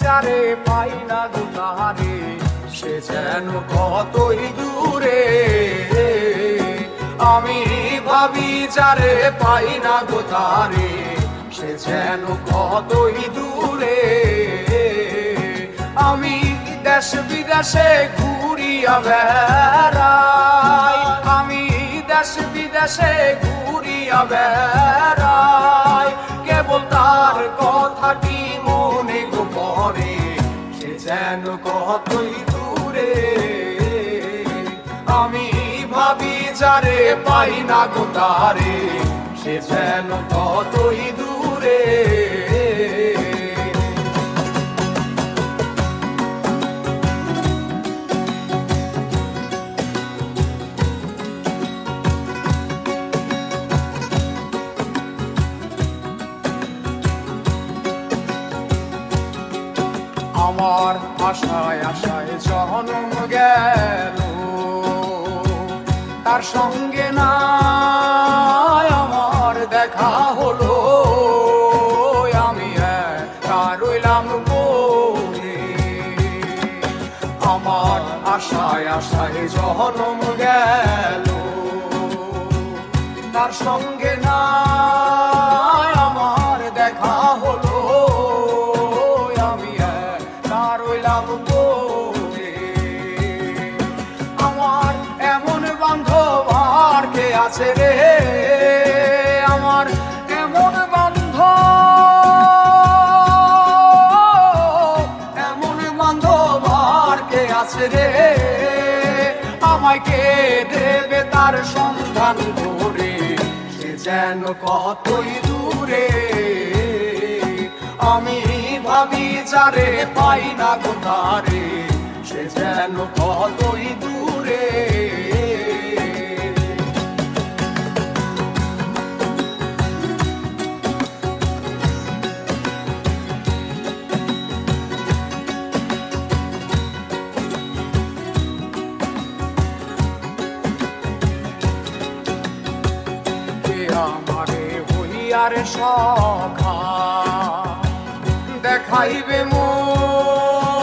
যারে পাই না গো তারে, সে যেন কতই দূরে। আমি ভাবি যারে পাই না গো তারে, সে যেন কতই দূরে। আমি দেশ বিদেশে ঘুরিয়া বেড়াই, আমি দেশ বিদেশে ঘুরিয়া বেড়াই, কেবল তার কথাটি মনে গো পড়ে, সে যেন কতই দূরে। আমি ভাবি যারে পাই না গো তারে, সে যেন কতই দূরে। আমার আশায় আশায় জন্ম গেল, তার সঙ্গে না আমার দেখা হলো। আমি একা রইলাম পড়ে, আমার আশায় আশায় জন্ম গেল, তার সঙ্গে না আমার দেখা হলো। আমার এমন বান্ধব আর কে আছে রে, আমার এমন বান্ধব আর কে আছে রে, আমায় কে দেবে তার সন্ধান করে, সে যেন কতই দূরে। আমি ভাবি যারে পাই না গো তারে, সে যেন কতই দূরে। আমারে হইয়ারে সখা দেখাইবে মোর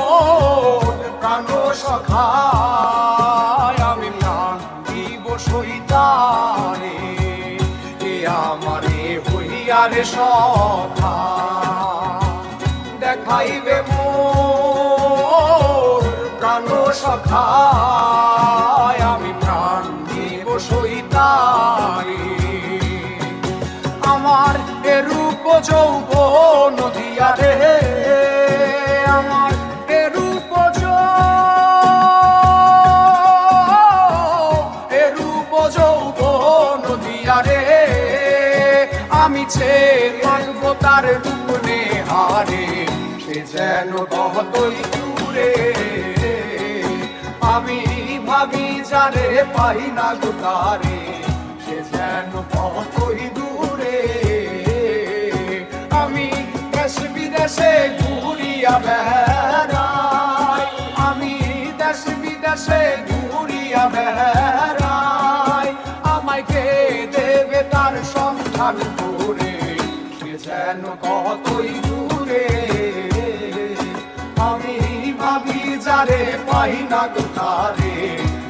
প্রাণ সখা, আমি প্রাণ দিব সইতারে। আমারে হইয়ারে সখা দেখাইবে মোর প্রাণ সখা, আমি প্রাণ দিব সইতারে। আমার এরূপ যৌবন দিয়া রে, আমার এরূপ যৌবন দিয়া রে, আমি চেয়ে থাকবো তার রূপনে হারে, সে যেন কতই দূরে। আমি ভাবি যারে পাই না গো তারে, সে যেন কতই দূরে। আমি দেশ বিদেশে ঘুরিয়া বেড়াই, আমি দেশ বিদেশে ঘুরিয়া বেড়াই, আমায় কে দেবে তার সন্ধান করে, সে যেন কতই দূরে। আমি ভাবি যারে পাই না গো তারে,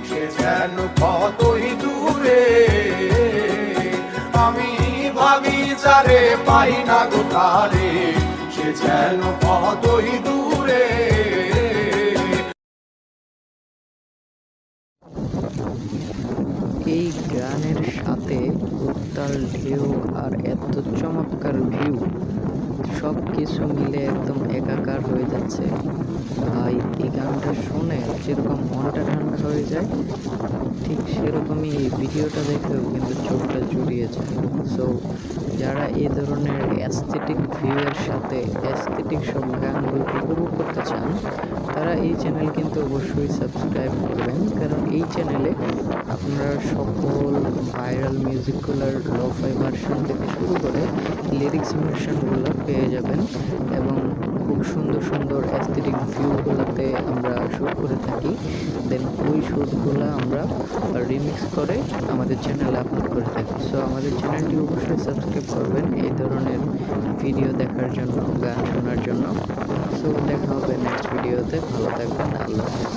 সে যেন কতই দূরে। আমি ভাবি যারে পাই না গো তারে, সে যেন কতই দূরে। এই গানের সাথে উত্তাল ঢেউ আর এত চমৎকার ভিউ, সব কিছু মিলে একদম একাকার হয়ে যাচ্ছে ভাই। এই গানটা শুনে যেরকম মনটা ঠান্ডা হয়ে যায়, ঠিক সেরকমই এই ভিডিওটা দেখেও কিন্তু চোখটা জুড়িয়ে যায়। সো যারা এই ধরনের অ্যাস্থেটিক ভিউয়ের সাথে অ্যাস্থেটিক সব গানগুলো উপভোগ করতে চান, তারা এই চ্যানেল কিন্তু অবশ্যই সাবস্ক্রাইব করবেন, কারণ এই চ্যানেলে আপনারা সকল ভাইরাল মিউজিকগুলোর লো-ফাই ভার্সন থেকে শুরু করে লিরিক্স ভার্সনগুলো পেয়ে যাবেন। এবং খুব সুন্দর সুন্দর অ্যাস্থেটিক ভিউগুলোতে আমরা শ্যুট করে থাকি, দেন ওই শ্যুটগুলো আমরা রিমিক্স করে আমাদের চ্যানেলে আপলোড করে থাকি। সো আমাদের চ্যানেলটি অবশ্যই সাবস্ক্রাইব করবেন এই ধরনের ভিডিও দেখার জন্য, গান শোনার জন্য। সো দেখা হবে ভিডিওতে। ভালো থাকবেন, আল্লাহ হাফেজ।